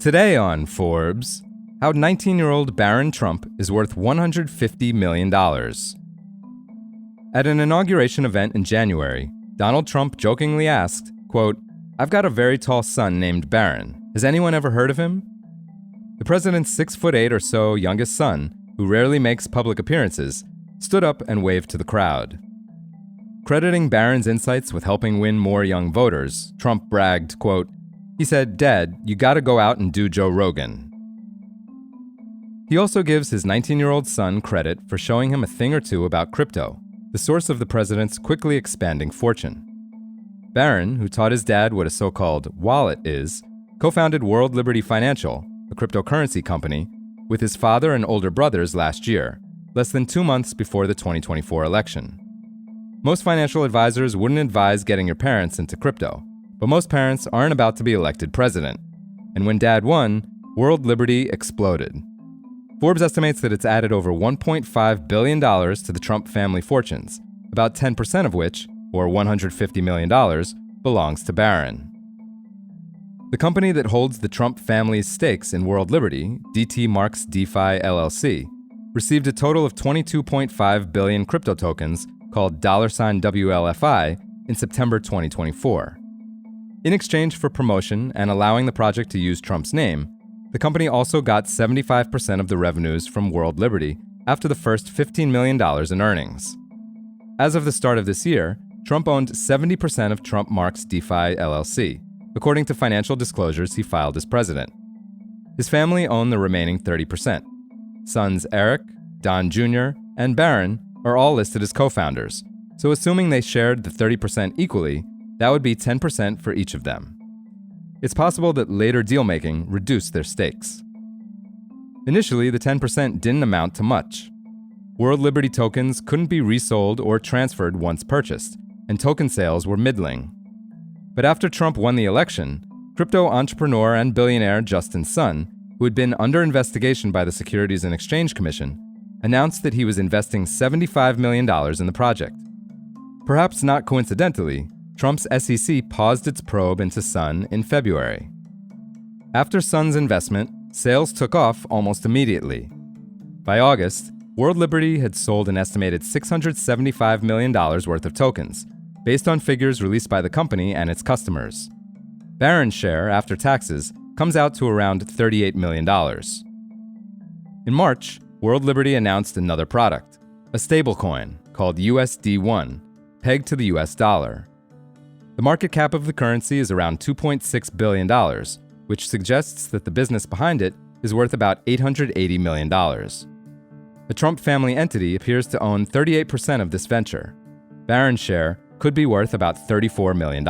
Today on Forbes, how 19-year-old Barron Trump is worth $150 million. At an inauguration event in January, Donald Trump jokingly asked, quote, "I've got a very tall son named Barron. Has anyone ever heard of him?" The president's 6'8" or so youngest son, who rarely makes public appearances, stood up and waved to the crowd. Crediting Barron's insights with helping win more young voters, Trump bragged, quote, he said, "Dad, you gotta go out and do Joe Rogan." He also gives his 19-year-old son credit for showing him a thing or two about crypto, the source of the president's quickly expanding fortune. Barron, who taught his dad what a so-called wallet is, co-founded World Liberty Financial, a cryptocurrency company, with his father and older brothers last year, less than 2 months before the 2024 election. Most financial advisors wouldn't advise getting your parents into crypto, but most parents aren't about to be elected president. And when Dad won, World Liberty exploded. Forbes estimates that it's added over $1.5 billion to the Trump family fortunes, about 10% of which, or $150 million, belongs to Barron. The company that holds the Trump family's stakes in World Liberty, DT Marks DeFi LLC, received a total of 22.5 billion crypto tokens called $WLFI in September 2024. In exchange for promotion and allowing the project to use Trump's name, the company also got 75% of the revenues from World Liberty after the first $15 million in earnings. As of the start of this year, Trump owned 70% of Trump Marks DeFi LLC, according to financial disclosures he filed as president. His family owned the remaining 30%. Sons Eric, Don Jr., and Barron are all listed as co-founders, so assuming they shared the 30% equally, that would be 10% for each of them. It's possible that later deal-making reduced their stakes. Initially, the 10% didn't amount to much. World Liberty tokens couldn't be resold or transferred once purchased, and token sales were middling. But after Trump won the election, crypto entrepreneur and billionaire Justin Sun, who had been under investigation by the Securities and Exchange Commission, announced that he was investing $75 million in the project. Perhaps not coincidentally, Trump's SEC paused its probe into Sun in February. After Sun's investment, sales took off almost immediately. By August, World Liberty had sold an estimated $675 million worth of tokens, based on figures released by the company and its customers. Barron's share, after taxes, comes out to around $38 million. In March, World Liberty announced another product, a stablecoin called USD1, pegged to the US dollar. The market cap of the currency is around $2.6 billion, which suggests that the business behind it is worth about $880 million. The Trump family entity appears to own 38% of this venture. Barron's share could be worth about $34 million.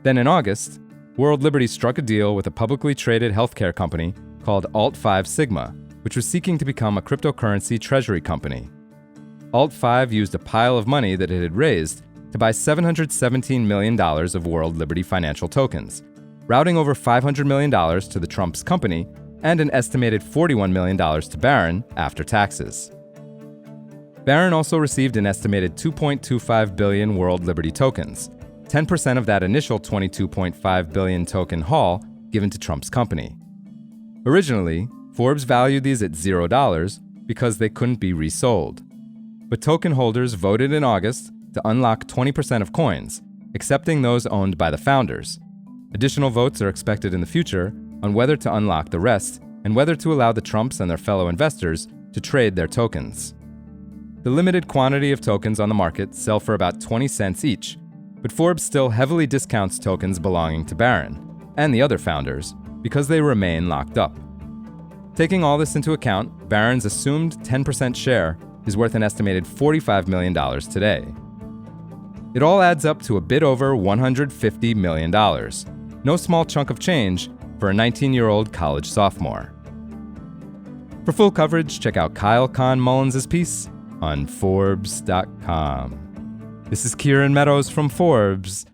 Then in August, World Liberty struck a deal with a publicly traded healthcare company called Alt5 Sigma, which was seeking to become a cryptocurrency treasury company. Alt5 used a pile of money that it had raised to buy $717 million of World Liberty financial tokens, routing over $500 million to the Trump's company and an estimated $41 million to Barron after taxes. Barron also received an estimated 2.25 billion World Liberty tokens, 10% of that initial 22.5 billion token haul given to Trump's company. Originally, Forbes valued these at $0 because they couldn't be resold. But token holders voted in August to unlock 20% of coins, excepting those owned by the founders. Additional votes are expected in the future on whether to unlock the rest and whether to allow the Trumps and their fellow investors to trade their tokens. The limited quantity of tokens on the market sell for about 20 cents each, but Forbes still heavily discounts tokens belonging to Barron and the other founders because they remain locked up. Taking all this into account, Barron's assumed 10% share is worth an estimated $45 million today. It all adds up to a bit over $150 million. No small chunk of change for a 19-year-old college sophomore. For full coverage, check out Kyle Kahn Mullins' piece on forbes.com. This is Kieran Meadows from Forbes.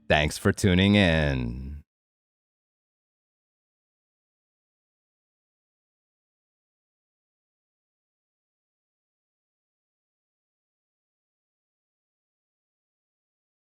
Thanks for tuning in.